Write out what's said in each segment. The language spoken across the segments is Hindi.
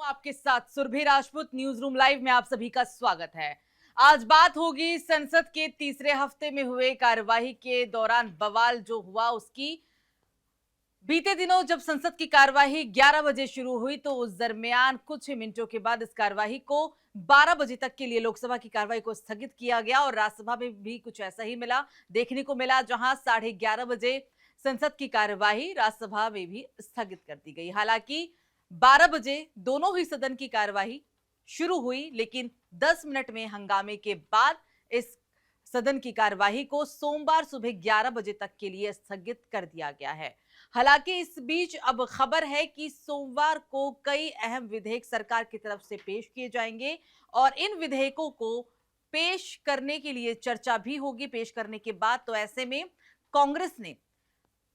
आपके साथ Surabhi Rajput, newsroom live में आप सभी का स्वागत है। आज बात होगी संसद के तीसरे हफ्ते में हुए कार्यवाही के दौरान बवाल जो हुआ उसकी। बीते दिनों जब संसद की कार्यवाही 11 बजे शुरू हुई तो उस दरमियान कुछ ही मिनटों के बाद इस कार्यवाही को 12 बजे तक के लिए लोकसभा की कार्यवाही को स्थगित किया गया और राज्यसभा में भी कुछ ऐसा ही देखने को मिला, जहां 11:30 बजे संसद की कार्यवाही राज्यसभा में भी स्थगित कर दी गई। हालांकि 12 बजे दोनों ही सदन की कार्यवाही शुरू हुई, लेकिन 10 मिनट में हंगामे के बाद इस सदन की कार्यवाही को सोमवार सुबह 11 बजे तक के लिए स्थगित कर दिया गया है। हालांकि इस बीच अब खबर है कि सोमवार को कई अहम विधेयक सरकार की तरफ से पेश किए जाएंगे और इन विधेयकों को पेश करने के लिए चर्चा भी होगी। पेश करने के बाद तो ऐसे में कांग्रेस ने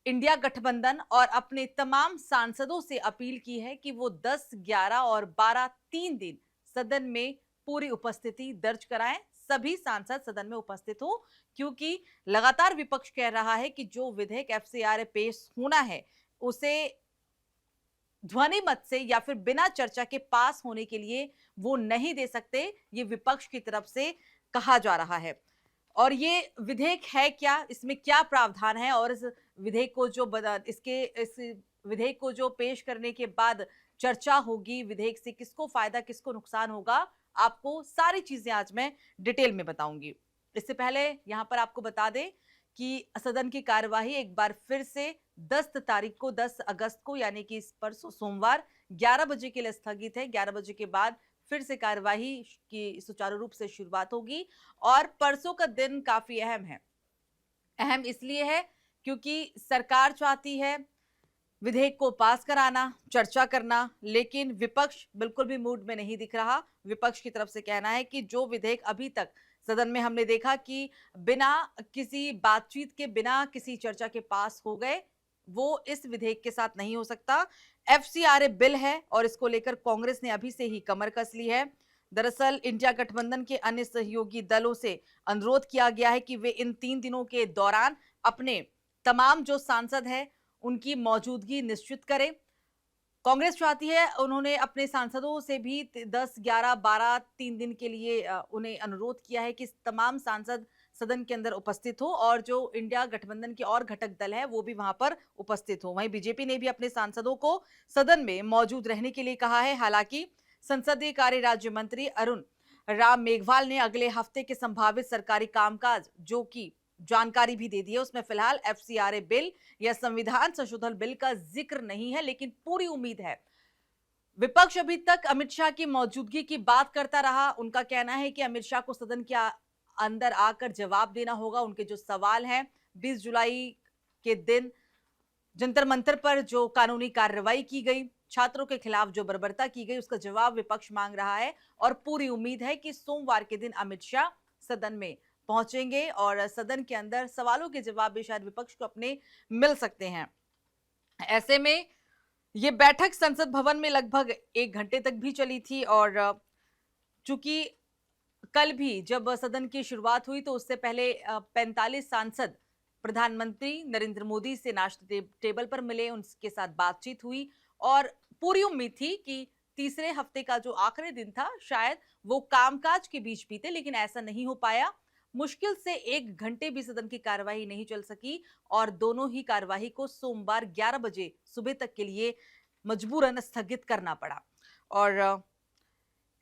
इंडिया गठबंधन और अपने तमाम सांसदों से अपील की है कि वो 10, 11 और 12 3 दिन सदन में पूरी उपस्थिति दर्ज कराएं। सभी सांसद सदन में उपस्थित हो, क्योंकि लगातार विपक्ष कह रहा है कि जो विधेयक एफसीआरए पेश होना है उसे ध्वनि मत से या फिर बिना चर्चा के पास होने के लिए वो नहीं दे सकते। ये विपक्ष की तरफ से कहा जा रहा है। और ये विधेयक है क्या, इसमें क्या प्रावधान है और इस विधेयक को इस विधेयक को जो पेश करने के बाद चर्चा होगी, विधेयक से किसको फायदा किसको नुकसान होगा, आपको सारी चीजें आज मैं डिटेल में बताऊंगी। इससे पहले यहां पर आपको बता दें कि सदन की कार्यवाही एक बार फिर से 10 अगस्त को यानी कि इस परसों सोमवार 11 बजे के लिए स्थगित है। 11 बजे के बाद फिर से कार्यवाही की सुचारू रूप से शुरुआत होगी और परसों का दिन काफी अहम है। अहम इसलिए है क्योंकि सरकार चाहती है विधेयक को पास कराना, चर्चा करना, लेकिन विपक्ष बिल्कुल भी मूड में नहीं दिख रहा। विपक्ष की तरफ से कहना है कि जो विधेयक अभी तक सदन में हमने देखा कि बिना किसी बातचीत के, बिना किसी चर्चा के पास हो गए, वो इस विधेयक के साथ नहीं हो सकता। एफसीआरए बिल है और इसको लेकर कांग्रेस ने अभी से ही कमर कस ली है। दरअसल इंडिया गठबंधन के अन्य सहयोगी दलों से अनुरोध किया गया है कि वे इन 3 दिनों के दौरान अपने तमाम जो सांसद हैं उनकी मौजूदगी निश्चित करें। कांग्रेस चाहती है, उन्होंने अपने सांसदों से भी 10, 11, 12 3 दिन के लिए उन्हें अनुरोध किया है कि तमाम सांसद सदन के अंदर उपस्थित हो और जो इंडिया गठबंधन के और घटक दल है वो भी वहां पर उपस्थित हो। वहीं बीजेपी ने भी अपने सांसदों को सदन में मौजूद रहने के लिए कहा है। हालांकि संसदीय कार्य राज्य मंत्री अरुण राम मेघवाल ने अगले हफ्ते के संभावित सरकारी कामकाज जो की जानकारी भी दे दी है। उसमें फिलहाल एफसीआरए बिल या संविधान संशोधन बिल का जिक्र नहीं है, लेकिन पूरी उम्मीद है। विपक्ष अभी तक अमित शाह की मौजूदगी की बात करता रहा। उनका कहना है कि अमित शाह को सदन के अंदर आकर जवाब देना होगा। उनके जो सवाल हैं, 20 जुलाई के दिन जंतर मंतर पर जो कानूनी कार्रवाई की गई, छात्रों के खिलाफ जो बर्बरता की गई, उसका जवाब विपक्ष मांग रहा है और पूरी उम्मीद है कि सोमवार के दिन अमित शाह सदन में पहुंचेंगे और सदन के अंदर सवालों के जवाब भी शायद विपक्ष को अपने मिल सकते हैं। ऐसे में यह बैठक संसद भवन में लगभग 1 घंटे तक भी चली थी और चूंकि कल भी जब सदन की शुरुआत हुई तो उससे पहले 45 सांसद प्रधानमंत्री नरेंद्र मोदी से नाश्ते टेबल पर मिले, उनके साथ बातचीत हुई और पूरी उम्मीद थी कि तीसरे हफ्ते का जो आखिरी दिन था शायद वो कामकाज के बीच बीते, लेकिन ऐसा नहीं हो पाया। मुश्किल से 1 घंटे भी सदन की कार्यवाही नहीं चल सकी और दोनों ही कार्यवाही को सोमवार 11 बजे सुबह तक के लिए मजबूरन स्थगित करना पड़ा। और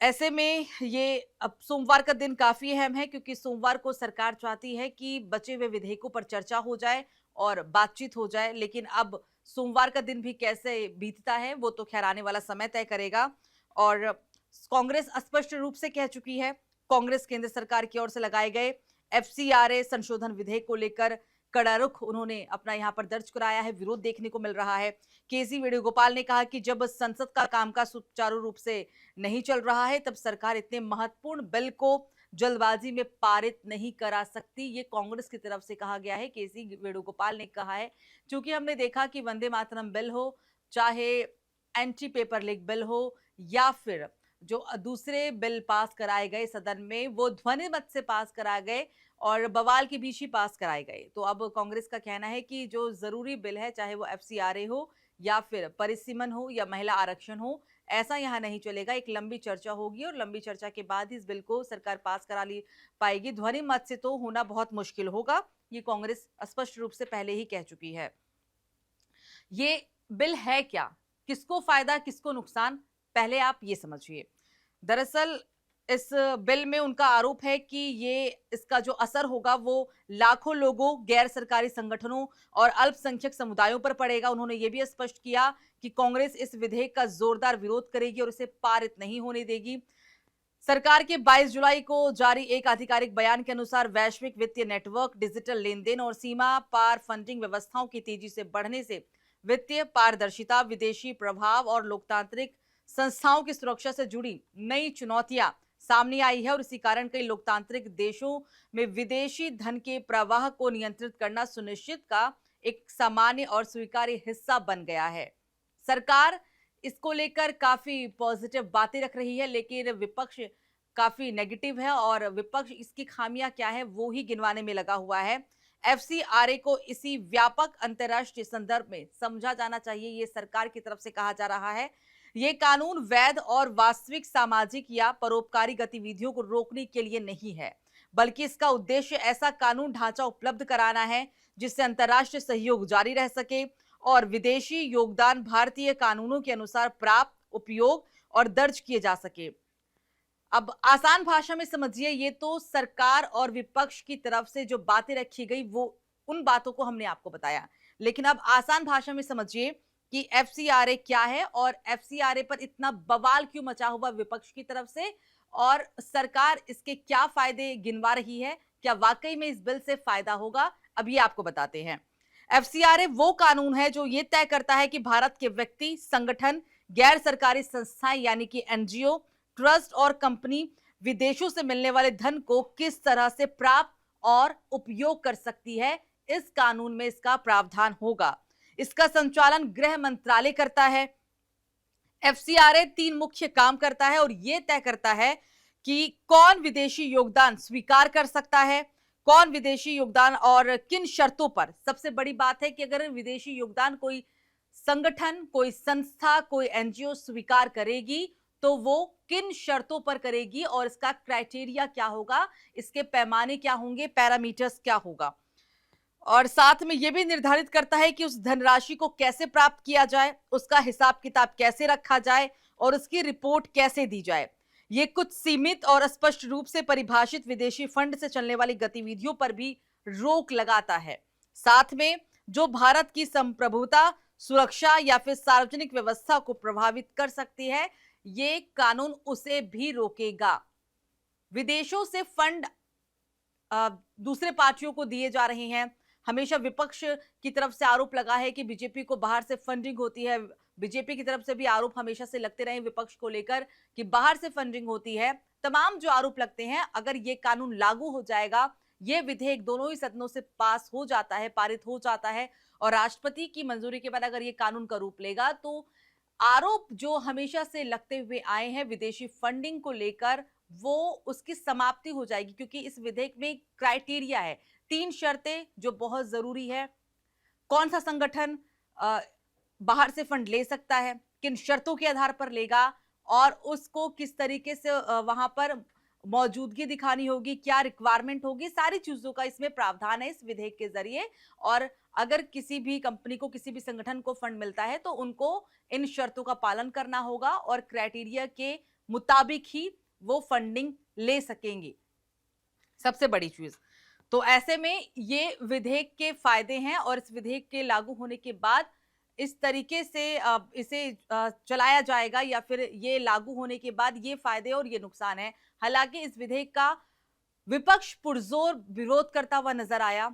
ऐसे में ये अब सोमवार का दिन काफी अहम है क्योंकि सोमवार को सरकार चाहती है कि बचे हुए विधेयकों पर चर्चा हो जाए और बातचीत हो जाए, लेकिन अब सोमवार का दिन भी कैसे बीतता है वो तो खैर आने वाला समय तय करेगा। और कांग्रेस स्पष्ट रूप से कह चुकी है, कांग्रेस केंद्र सरकार की ओर से लगाए गए एफसीआरए संशोधन विधेयक को लेकर कड़ा रुख उन्होंने अपना यहां पर दर्ज कराया है। विरोध देखने को मिल रहा है। केसी वेणुगोपाल ने कहा कि जब संसद का कामकाज सुचारू रूप से नहीं चल रहा है तब सरकार इतने महत्वपूर्ण बिल को जल्दबाजी में पारित नहीं करा सकती। ये कांग्रेस की तरफ से कहा गया है। केसी वेणुगोपाल ने कहा है, क्योंकि हमने देखा कि वंदे मातरम बिल हो, चाहे एंटी पेपर लीक बिल हो या फिर जो दूसरे बिल पास कराए गए सदन में वो ध्वनि मत से पास कराए गए और बवाल के बीच ही पास कराए गए। तो अब कांग्रेस का कहना है कि जो जरूरी बिल है, चाहे वो एफसीआरए हो या फिर परिसीमन हो या महिला आरक्षण हो, ऐसा यहाँ नहीं चलेगा। एक लंबी चर्चा होगी और लंबी चर्चा के बाद ही इस बिल को सरकार पास करा ली पाएगी। ध्वनि मत से तो होना बहुत मुश्किल होगा, ये कांग्रेस स्पष्ट रूप से पहले ही कह चुकी है। ये बिल है क्या, किसको फायदा किसको नुकसान, पहले आप ये समझिए। दरअसल इस बिल में उनका आरोप है कि ये इसका जो असर होगा वो लाखों लोगों, गैर सरकारी संगठनों और अल्पसंख्यक समुदायों पर पड़ेगा। उन्होंने ये भी स्पष्ट किया कि कांग्रेस इस विधेयक का जोरदार विरोध करेगी और इसे पारित नहीं होने देगी। सरकार के 22 जुलाई को जारी एक आधिकारिक बयान के अनुसार वैश्विक वित्तीय नेटवर्क, डिजिटल लेनदेन और सीमा पार फंडिंग व्यवस्थाओं की तेजी से बढ़ने से वित्तीय पारदर्शिता, विदेशी प्रभाव और लोकतांत्रिक संस्थाओं की सुरक्षा से जुड़ी नई चुनौतियां सामने आई है और इसी कारण कई लोकतांत्रिक देशों में विदेशी धन के प्रवाह को नियंत्रित करना सुनिश्चित का एक सामान्य और स्वीकार्य हिस्सा बन गया है। सरकार इसको लेकर काफी पॉजिटिव बातें रख रही है, लेकिन विपक्ष काफी नेगेटिव है और विपक्ष इसकी खामियां क्या है वो ही गिनवाने में लगा हुआ है। एफसीआरए को इसी व्यापक अंतर्राष्ट्रीय संदर्भ में समझा जाना चाहिए, ये सरकार की तरफ से कहा जा रहा है। ये कानून वैध और वास्तविक सामाजिक या परोपकारी गतिविधियों को रोकने के लिए नहीं है, बल्कि इसका उद्देश्य ऐसा कानून ढांचा उपलब्ध कराना है जिससे अंतर्राष्ट्रीय सहयोग जारी रह सके और विदेशी योगदान भारतीय कानूनों के अनुसार प्राप्त, उपयोग और दर्ज किए जा सके। अब आसान भाषा में समझिए, ये तो सरकार और विपक्ष की तरफ से जो बातें रखी गई वो उन बातों को हमने आपको बताया, लेकिन अब आसान भाषा में समझिए कि एफसीआरए क्या है और एफसीआरए पर इतना बवाल क्यों मचा हुआ विपक्ष की तरफ से और सरकार इसके क्या फायदे गिनवा रही है, क्या वाकई में इस बिल से फायदा होगा, अब ये आपको बताते हैं। एफसीआरए वो कानून है जो ये तय करता है कि भारत के व्यक्ति, संगठन, गैर सरकारी संस्थाएं यानी कि एनजीओ, ट्रस्ट और कंपनी विदेशों से मिलने वाले धन को किस तरह से प्राप्त और उपयोग कर सकती है। इस कानून में इसका प्रावधान होगा। इसका संचालन गृह मंत्रालय करता है। एफसीआरए 3 मुख्य काम करता है और यह तय करता है कि कौन विदेशी योगदान स्वीकार कर सकता है, कौन विदेशी योगदान और किन शर्तों पर। सबसे बड़ी बात है कि अगर विदेशी योगदान कोई संगठन, कोई संस्था, कोई एनजीओ स्वीकार करेगी तो वो किन शर्तों पर करेगी और इसका क्राइटेरिया क्या होगा, इसके पैमाने क्या होंगे, पैरामीटर्स क्या होगा। और साथ में यह भी निर्धारित करता है कि उस धनराशि को कैसे प्राप्त किया जाए, उसका हिसाब किताब कैसे रखा जाए और उसकी रिपोर्ट कैसे दी जाए। ये कुछ सीमित और स्पष्ट रूप से परिभाषित विदेशी फंड से चलने वाली गतिविधियों पर भी रोक लगाता है। साथ में जो भारत की संप्रभुता, सुरक्षा या फिर सार्वजनिक व्यवस्था को प्रभावित कर सकती है, ये कानून उसे भी रोकेगा। विदेशों से फंड दूसरे पार्टियों को दिए जा रहे हैं। हमेशा विपक्ष की तरफ से आरोप लगा है कि बीजेपी को बाहर से फंडिंग होती है। बीजेपी की तरफ से भी आरोप हमेशा से लगते रहे विपक्ष को लेकर कि बाहर से फंडिंग होती है। तमाम जो आरोप लगते हैं, अगर ये कानून लागू हो जाएगा, ये विधेयक दोनों ही सदनों से पास हो जाता है, पारित हो जाता है और राष्ट्रपति की मंजूरी के बाद अगर ये कानून का रूप लेगा तो आरोप जो हमेशा से लगते हुए आए हैं विदेशी फंडिंग को लेकर, वो उसकी समाप्ति हो जाएगी, क्योंकि इस विधेयक में क्राइटेरिया है, 3 शर्तें जो बहुत जरूरी है। कौन सा संगठन बाहर से फंड ले सकता है, किन शर्तों के आधार पर लेगा और उसको किस तरीके से वहां पर मौजूदगी दिखानी होगी, क्या रिक्वायरमेंट होगी, सारी चीजों का इसमें प्रावधान है इस विधेयक के जरिए। और अगर किसी भी कंपनी को, किसी भी संगठन को फंड मिलता है तो उनको इन शर्तों का पालन करना होगा और क्राइटेरिया के मुताबिक ही वो फंडिंग ले सकेंगे। सबसे बड़ी चीज तो ऐसे में ये विधेयक के फायदे हैं और इस विधेयक के लागू होने के बाद इस तरीके से इसे चलाया जाएगा या फिर ये लागू होने के बाद ये फायदे और ये नुकसान है। हालांकि इस विधेयक का विपक्ष पुरजोर विरोध करता हुआ नजर आया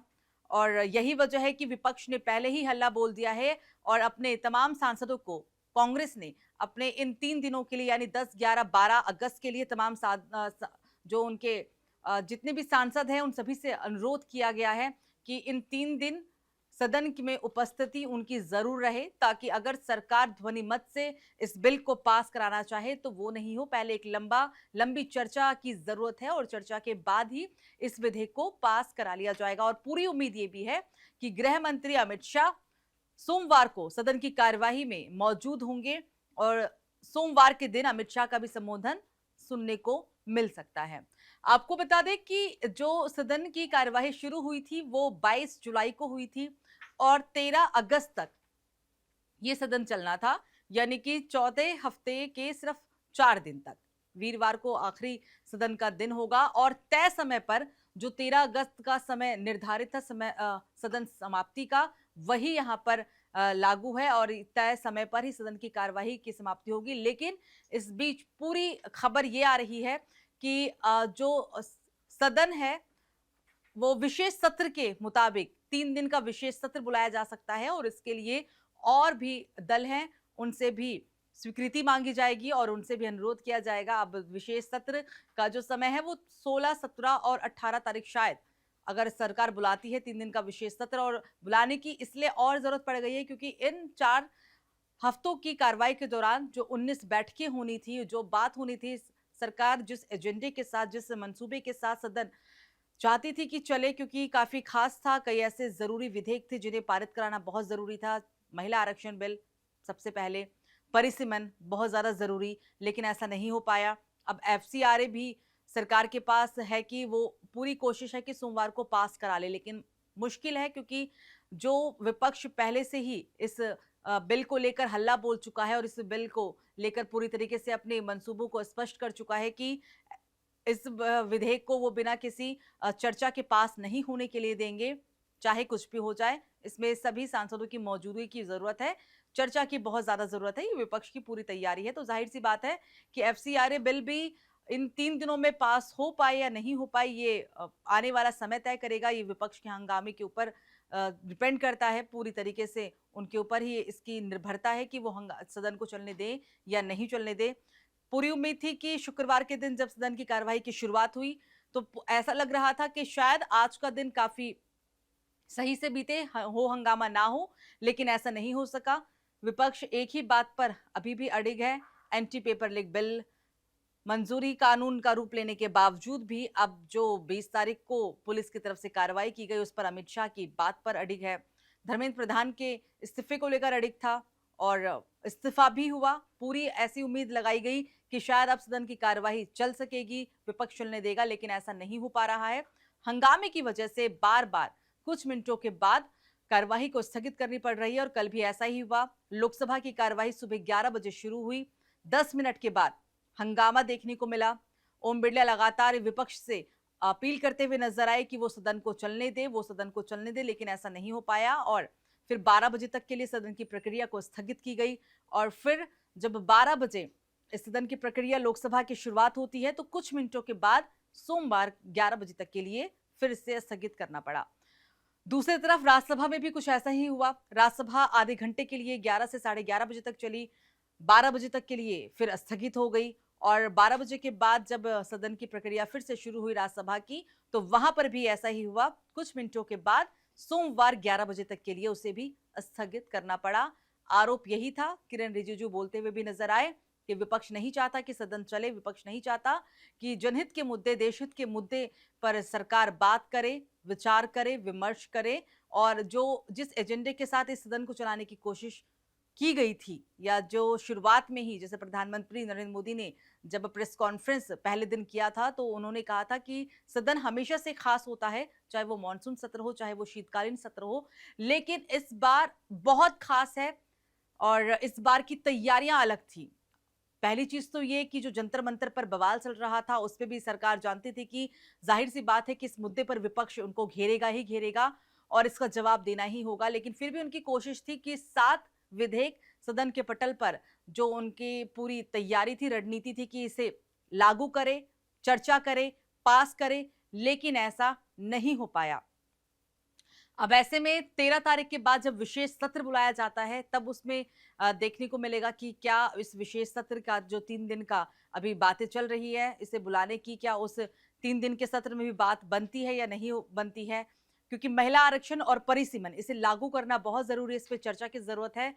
और यही वजह है कि विपक्ष ने पहले ही हल्ला बोल दिया है और अपने तमाम सांसदों को, कांग्रेस ने अपने इन 3 दिनों के लिए यानी 10, 11, 12 अगस्त के लिए तमाम जो उनके जितने भी सांसद हैं उन सभी से अनुरोध किया गया है कि इन 3 दिन सदन में उपस्थिति उनकी जरूर रहे, ताकि अगर सरकार ध्वनि मत से इस बिल को पास कराना चाहे तो वो नहीं हो। पहले एक लंबी चर्चा की जरूरत है और चर्चा के बाद ही इस विधेयक को पास करा लिया जाएगा। और पूरी उम्मीद ये भी है कि गृह मंत्री अमित शाह सोमवार को सदन की कार्यवाही में मौजूद होंगे और सोमवार के दिन अमित शाह का भी संबोधन सुनने को मिल सकता है। आपको बता दें कि जो सदन की कार्यवाही शुरू हुई थी वो 22 जुलाई को हुई थी और 13 अगस्त तक ये सदन चलना था, यानी कि चौथे हफ्ते के सिर्फ 4 दिन तक। वीरवार को आखिरी सदन का दिन होगा और तय समय पर जो 13 अगस्त का समय निर्धारित था सदन समाप्ति का, वही यहाँ पर लागू है और तय समय पर ही सदन की कार्यवाही की समाप्ति होगी। लेकिन इस बीच पूरी खबर ये आ रही है कि जो सदन है वो विशेष सत्र के मुताबिक 3 दिन का विशेष सत्र बुलाया जा सकता है और इसके लिए और भी दल हैं, उनसे भी स्वीकृति मांगी जाएगी और उनसे भी अनुरोध किया जाएगा। अब विशेष सत्र का जो समय है वो 16, 17 और 18 तारीख शायद अगर सरकार बुलाती है 3 दिन का विशेष सत्र, और बुलाने की इसलिए और जरूरत पड़ गई है क्योंकि इन 4 हफ्तों की कार्रवाई के दौरान जो 19 बैठकें होनी थी, जो बात होनी थी, सरकार जिस एजेंडे के साथ, जिस मंसूबे के साथ सदन चाहती थी कि चले, क्योंकि काफी खास था, कई ऐसे जरूरी विधेयक थे जिन्हें पारित कराना बहुत जरूरी था। महिला आरक्षण बिल सबसे पहले, परिसीमन बहुत ज्यादा जरूरी, लेकिन ऐसा नहीं हो पाया। अब एफसीआरए भी सरकार के पास है कि वो पूरी कोशिश है कि सोमवार को पास करा ले, लेकिन मुश्किल है क्योंकि जो विपक्ष पहले से ही इस बिल को लेकर हल्ला बोल चुका है और इस बिल को लेकर पूरी तरीके से अपने मंसूबों को स्पष्ट कर चुका है कि इस विधेयक को वो बिना किसी चर्चा के पास नहीं होने के लिए देंगे, चाहे कुछ भी हो जाए। इसमें सभी सांसदों की मौजूदगी की जरूरत है, चर्चा की बहुत ज्यादा जरूरत है, ये विपक्ष की पूरी तैयारी है। तो जाहिर सी बात है कि एफसीआरए बिल भी इन 3 दिनों में पास हो पाए या नहीं हो पाए, ये आने वाला समय तय करेगा। ये विपक्ष के हंगामे के ऊपर डिपेंड करता है, पूरी तरीके से उनके ऊपर ही इसकी निर्भरता है कि वो सदन को चलने दें या नहीं चलने दें। पूरी उम्मीद थी कि शुक्रवार के दिन जब सदन की कार्यवाही की शुरुआत हुई तो ऐसा लग रहा था कि शायद आज का दिन काफी सही से बीते, हो हंगामा ना हो, लेकिन ऐसा नहीं हो सका। विपक्ष एक ही बात पर अभी भी अड़िग है, एंटी पेपर लीक बिल मंजूरी कानून का रूप लेने के बावजूद भी अब जो 20 तारीख को पुलिस की तरफ से कार्रवाई की गई उस पर अमित शाह की बात पर अड़िग है। धर्मेंद्र प्रधान के इस्तीफे को लेकर अड़िग था और इस्तीफा भी हुआ। पूरी ऐसी उम्मीद लगाई गई कि शायद अब सदन की कार्यवाही चल सकेगी, विपक्ष चलने देगा, लेकिन ऐसा नहीं हो पा रहा है। हंगामे की वजह से बार बार कुछ मिनटों के बाद कार्यवाही को स्थगित करनी पड़ रही है और कल भी ऐसा ही हुआ। लोकसभा की कार्यवाही सुबह 11 बजे शुरू हुई, 10 मिनट के बाद हंगामा देखने को मिला। ओम बिरला लगातार विपक्ष से अपील करते हुए नजर आए कि वो सदन को चलने दे, वो सदन को चलने दे, लेकिन ऐसा नहीं हो पाया और फिर 12 बजे तक के लिए सदन की प्रक्रिया को स्थगित की गई। और फिर जब 12 बजे इस सदन की प्रक्रिया लोकसभा की शुरुआत होती है तो कुछ मिनटों के बाद सोमवार 11 बजे तक के लिए फिर इसे स्थगित करना पड़ा। दूसरी तरफ राज्यसभा में भी कुछ ऐसा ही हुआ। राज्यसभा आधे घंटे के लिए 11 से 11:30 बजे तक चली, 12 बजे तक के लिए फिर स्थगित हो गई और 12 बजे के बाद जब सदन की प्रक्रिया फिर से शुरू हुई राज्यसभा की, तो वहां पर भी ऐसा ही हुआ। कुछ मिनटों के बाद सोमवार 11 बजे तक के लिए उसे भी स्थगित करना पड़ा। आरोप यही था, किरण रिजिजू बोलते हुए भी नजर आए कि विपक्ष नहीं चाहता कि सदन चले, विपक्ष नहीं चाहता कि जनहित के मुद्दे, देशहित के मुद्दे पर सरकार बात करे, विचार करे, विमर्श करे और जो जिस एजेंडे के साथ इस सदन को चलाने की कोशिश की गई थी या जो शुरुआत में ही, जैसे प्रधानमंत्री नरेंद्र मोदी ने जब प्रेस कॉन्फ्रेंस पहले दिन किया था तो उन्होंने कहा था कि सदन हमेशा से खास होता है, चाहे वो मॉनसून सत्र हो, चाहे वो शीतकालीन सत्र हो, लेकिन इस बार बहुत खास है और इस बार की तैयारियां अलग थी। पहली चीज तो ये कि जो जंतर मंतर पर बवाल चल रहा था उस पर भी सरकार जानती थी कि जाहिर सी बात है कि इस मुद्दे पर विपक्ष उनको घेरेगा ही घेरेगा और इसका जवाब देना ही होगा, लेकिन फिर भी उनकी कोशिश थी कि 7 विधेयक सदन के पटल पर, जो उनकी पूरी तैयारी थी, रणनीति थी कि इसे लागू करे, चर्चा करे, पास करे, लेकिन ऐसा नहीं हो पाया। अब ऐसे में 13 तारीख के बाद जब विशेष सत्र बुलाया जाता है तब उसमें देखने को मिलेगा कि क्या इस विशेष सत्र का जो 3 दिन का अभी बातें चल रही है इसे बुलाने की, क्या उस 3 दिन के सत्र में भी बात बनती है या नहीं बनती है, क्योंकि महिला आरक्षण और परिसीमन इसे लागू करना बहुत जरूरी है, इस पर चर्चा की जरूरत है।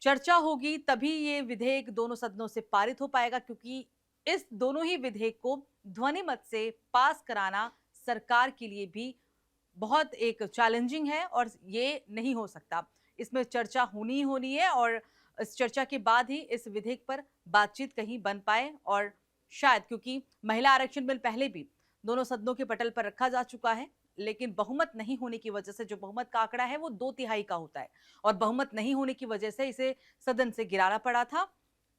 चर्चा होगी तभी ये विधेयक दोनों सदनों से पारित हो पाएगा, क्योंकि इस दोनों ही विधेयक को ध्वनि मत से पास कराना सरकार के लिए भी बहुत एक चैलेंजिंग है और ये नहीं हो सकता। इसमें चर्चा होनी ही होनी है और इस चर्चा के बाद ही इस विधेयक पर बातचीत कहीं बन पाए। और शायद क्योंकि महिला आरक्षण बिल पहले भी दोनों सदनों के पटल पर रखा जा चुका है, लेकिन बहुमत नहीं होने की वजह से, जो बहुमत का आंकड़ा है वो 2/3 का होता है, और बहुमत नहीं होने की वजह से इसे सदन से गिराना पड़ा था,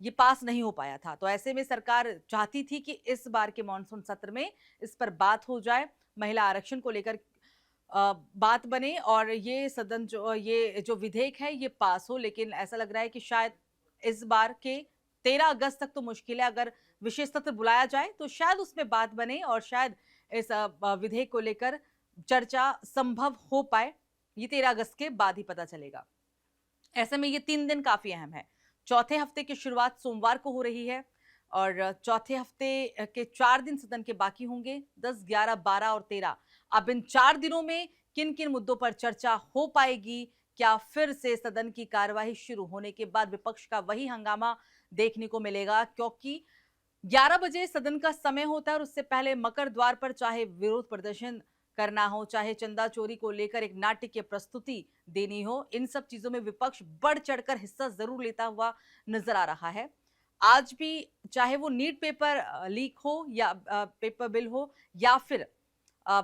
ये पास नहीं हो पाया था। तो ऐसे में सरकार चाहती थी कि इस बार के मॉनसून सत्र में इस पर बात हो जाए, महिला आरक्षण को लेकर बात बने और ये जो विधेयक है ये पास हो। लेकिन ऐसा लग रहा है कि शायद इस बार के 13 अगस्त तक तो मुश्किल है। अगर विशेष सत्र बुलाया जाए तो शायद उसमें बात बने और शायद इस विधेयक को लेकर चर्चा संभव हो पाए। ये 13 अगस्त के बाद ही पता चलेगा। ऐसे में ये 3 दिन काफी अहम है। चौथे हफ्ते की शुरुआत सोमवार को हो रही है और चौथे हफ्ते के 4 दिन सदन के बाकी होंगे, 10, 11, 12 और 13। अब इन 4 दिनों में किन किन मुद्दों पर चर्चा हो पाएगी? क्या फिर से सदन की कार्यवाही शुरू होने के बाद विपक्ष का वही हंगामा देखने को मिलेगा? क्योंकि 11 बजे सदन का समय होता है और उससे पहले मकर द्वार पर चाहे विरोध प्रदर्शन करना हो, चाहे चंदा चोरी को लेकर एक नाट्य की प्रस्तुति देनी हो, इन सब चीजों में विपक्ष बढ़ चढ़कर हिस्सा जरूर लेता हुआ नजर आ रहा है। आज भी चाहे वो नीट पेपर लीक हो या पेपर बिल हो या फिर अ,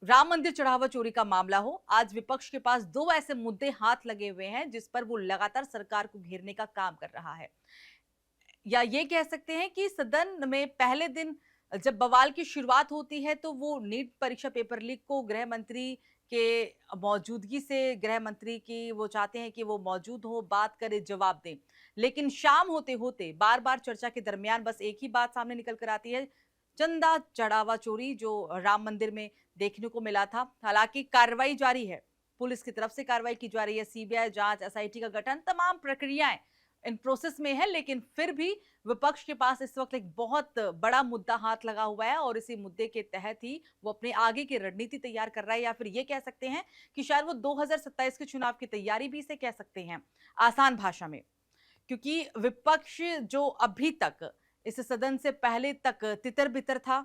राम मंदिर चढ़ावा चोरी का मामला हो, आज विपक्ष के पास 2 ऐसे मुद्दे हाथ लगे हुए हैं जिस पर वो लगातार सरकार को घेरने का काम कर रहा है। या ये कह सकते हैं कि सदन में पहले दिन जब बवाल की शुरुआत होती है तो वो नीट परीक्षा पेपर लीक को गृह मंत्री के मौजूदगी से, गृह मंत्री की वो चाहते हैं कि वो मौजूद हो, बात करे, जवाब दें। लेकिन शाम होते होते बार बार चर्चा के दरमियान बस एक ही बात सामने निकल कर आती है, चंदा चढ़ावा चोरी जो राम मंदिर में देखने को मिला था। हालांकि कार्रवाई जारी है, पुलिस की तरफ से कार्रवाई की जा रही है, सीबीआई जांच, एसआईटी का गठन, तमाम प्रक्रियाएं इन प्रोसेस में है। लेकिन फिर भी विपक्ष के पास इस वक्त एक बहुत बड़ा मुद्दा हाथ लगा हुआ है और इसी मुद्दे के तहत ही वो अपने आगे की रणनीति तैयार कर रहा है, या फिर ये कह सकते हैं कि शायद वो 2027 के चुनाव की तैयारी भी इसे कह सकते हैं आसान भाषा में। क्योंकि विपक्ष जो अभी तक इस सदन से पहले तक तितर बितर था,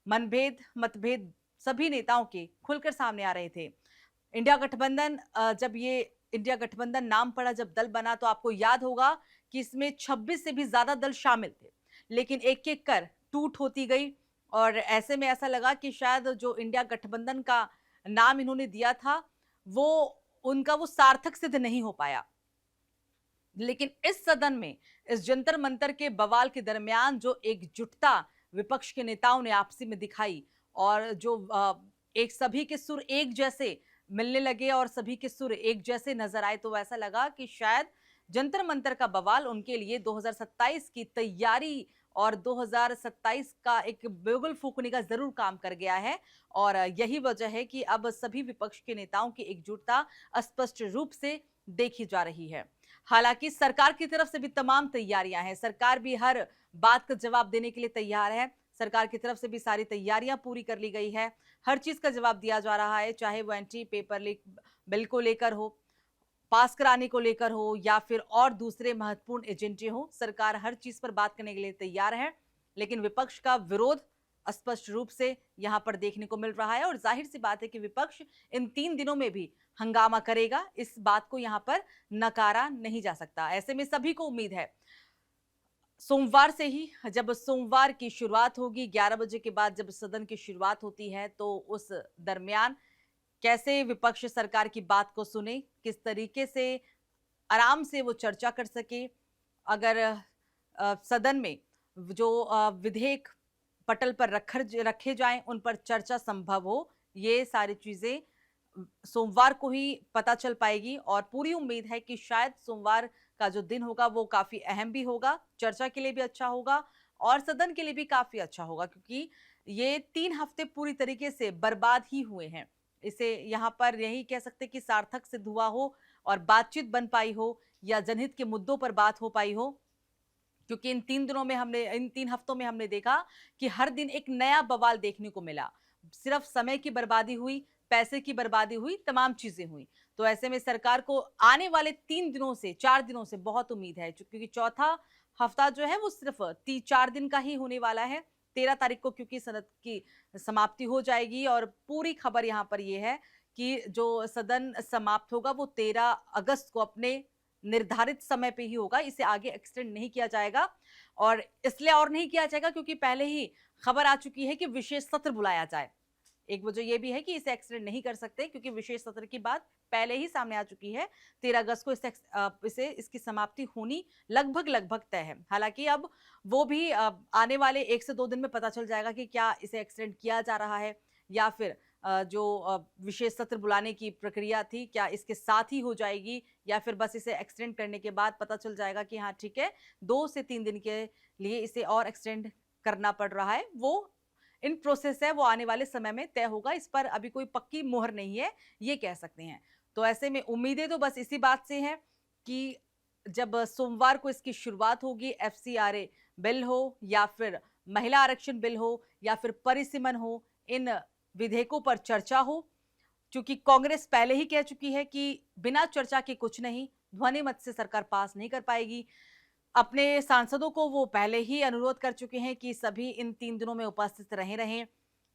मनभेद मतभेद सभी नेताओं के खुलकर सामने आ रहे थे। इंडिया गठबंधन जब ये इंडिया गठबंधन नाम पड़ा, जब दल बना, तो आपको याद होगा कि इसमें 26 से भी ज्यादा दल शामिल थे, लेकिन एक एक कर टूट होती गई और ऐसे में ऐसा लगा कि शायद जो इंडिया गठबंधन का नाम इन्होंने दिया था वो उनका वो सार्थक सिद्ध नहीं हो पाया। लेकिन इस सदन में इस जंतर मंतर के बवाल के दरमियान जो एकजुटता विपक्ष के नेताओं ने आपसी में दिखाई और जो एक सभी के सुर एक जैसे मिलने लगे और सभी के सुर एक जैसे नजर आए, तो ऐसा लगा कि शायद जंतर मंतर का बवाल उनके लिए 2027 की तैयारी और 2027 का एक बिगुल फूकने का जरूर काम कर गया है। और यही वजह है कि अब सभी विपक्ष के नेताओं की एकजुटता स्पष्ट रूप से देखी जा रही है। हालांकि सरकार की तरफ से भी तमाम तैयारियां हैं, सरकार भी हर बात का जवाब देने के लिए तैयार है। सरकार की तरफ से भी सारी तैयारियां पूरी कर ली गई है, हर चीज का जवाब दिया जा रहा है, चाहे वो एंटी पेपर लीक बिल को लेकर हो, पास कराने को लेकर हो या फिर और दूसरे महत्वपूर्ण एजेंडे हो। सरकार हर चीज पर बात करने के लिए तैयार है, लेकिन विपक्ष का विरोध स्पष्ट रूप से यहां पर देखने को मिल रहा है और जाहिर सी बात है कि विपक्ष इन 3 दिनों में भी हंगामा करेगा, इस बात को यहां पर नकारा नहीं जा सकता। ऐसे में सभी को उम्मीद है सोमवार से ही, जब सोमवार की शुरुआत होगी 11 बजे के बाद जब सदन की शुरुआत होती है, तो उस दरमियान कैसे विपक्ष सरकार की बात को सुने, किस तरीके से आराम से वो चर्चा कर सके। अगर सदन में जो विधेयक पटल पर रखे जाएं, उन पर चर्चा संभव हो, ये सारी चीजें सोमवार को ही पता चल पाएगी। और पूरी उम्मीद है कि शायद सोमवार का जो दिन होगा वो काफी अहम भी होगा, चर्चा के लिए भी अच्छा होगा और सदन के लिए भी काफी अच्छा होगा, क्योंकि ये 3 हफ्ते पूरी तरीके से बर्बाद ही हुए हैं। इसे यहाँ पर यही कह सकते कि सार्थक सिद्ध हुआ हो और बातचीत बन पाई हो या जनहित के मुद्दों पर बात हो पाई हो, क्योंकि इन 3 हफ्तों में हमने देखा कि हर दिन एक नया बवाल देखने को मिला। सिर्फ समय की बर्बादी हुई, पैसे की बर्बादी हुई, तमाम चीजें हुई। तो ऐसे में सरकार को आने वाले 4 दिनों से बहुत उम्मीद है, क्योंकि चौथा हफ्ता जो है वो सिर्फ 4 दिन का ही होने वाला है। 13 तारीख को क्योंकि सदन की समाप्ति हो जाएगी और पूरी खबर यहाँ पर यह है कि जो सदन समाप्त होगा वो 13 अगस्त को अपने निर्धारित समय पे ही होगा, इसे आगे एक्सटेंड नहीं किया जाएगा। और इसलिए और नहीं किया जाएगा क्योंकि पहले ही खबर आ चुकी है कि विशेष सत्र बुलाया जाए। एक वजह यह भी है कि इसे एक्सटेंड नहीं कर सकते क्योंकि विशेष सत्र की बात पहले ही सामने आ चुकी है। 13 अगस्त को इसकी समाप्ति होनी लगभग तय है। हालांकि अब वो भी आने वाले 1 से 2 दिन में पता चल जाएगा कि क्या इसे एक्सटेंड किया जा रहा है या फिर जो विशेष सत्र बुलाने की प्रक्रिया थी क्या इसके साथ ही हो जाएगी या फिर बस इसे एक्सटेंड करने के बाद पता चल जाएगा कि हाँ ठीक है, 2 से 3 दिन के लिए इसे और एक्सटेंड करना पड़ रहा है। वो इन प्रोसेस है, वो आने वाले समय में तय होगा। इस पर अभी कोई पक्की मुहर नहीं है, ये कह सकते हैं। तो ऐसे में उम्मीदें तो बस इसी बात से हैं कि जब सोमवार को इसकी शुरुआत होगी, एफसीआरए बिल हो या फिर महिला आरक्षण बिल हो या फिर परिसीमन हो, इन विधेयकों पर चर्चा हो। क्योंकि कांग्रेस पहले ही कह चुकी है कि बिना चर्चा के कुछ नहीं, ध्वनि मत से सरकार पास नहीं कर पाएगी। अपने सांसदों को वो पहले ही अनुरोध कर चुके हैं कि सभी इन 3 दिनों में उपस्थित रहें।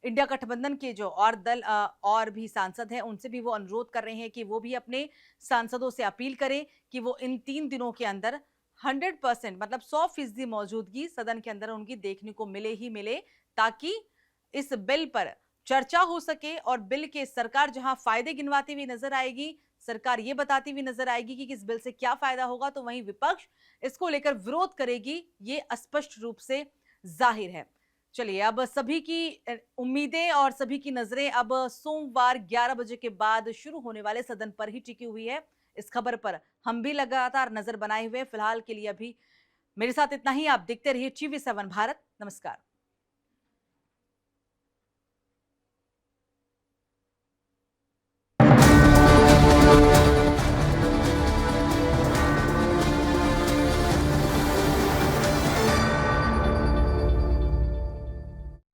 इंडिया गठबंधन के जो और दल और भी सांसद हैं, उनसे भी वो अनुरोध कर रहे हैं कि वो भी अपने सांसदों से अपील करें कि वो इन 3 दिनों के अंदर 100% मतलब 100% मौजूदगी सदन के अंदर उनकी देखने को मिले ही मिले, ताकि इस बिल पर चर्चा हो सके और बिल के सरकार जहां फायदे गिनवाती हुई नजर आएगी, सरकार ये बताती हुई नजर आएगी कि इस बिल से क्या फायदा होगा, तो वहीं विपक्ष इसको लेकर विरोध करेगी, ये स्पष्ट रूप से जाहिर है। चलिए, अब सभी की उम्मीदें और सभी की नजरें अब सोमवार 11 बजे के बाद शुरू होने वाले सदन पर ही टिकी हुई है। इस खबर पर हम भी लगातार नजर बनाए हुए। फिलहाल के लिए अभी मेरे साथ इतना ही। आप देखते रहिए टीवी 7 भारत। नमस्कार।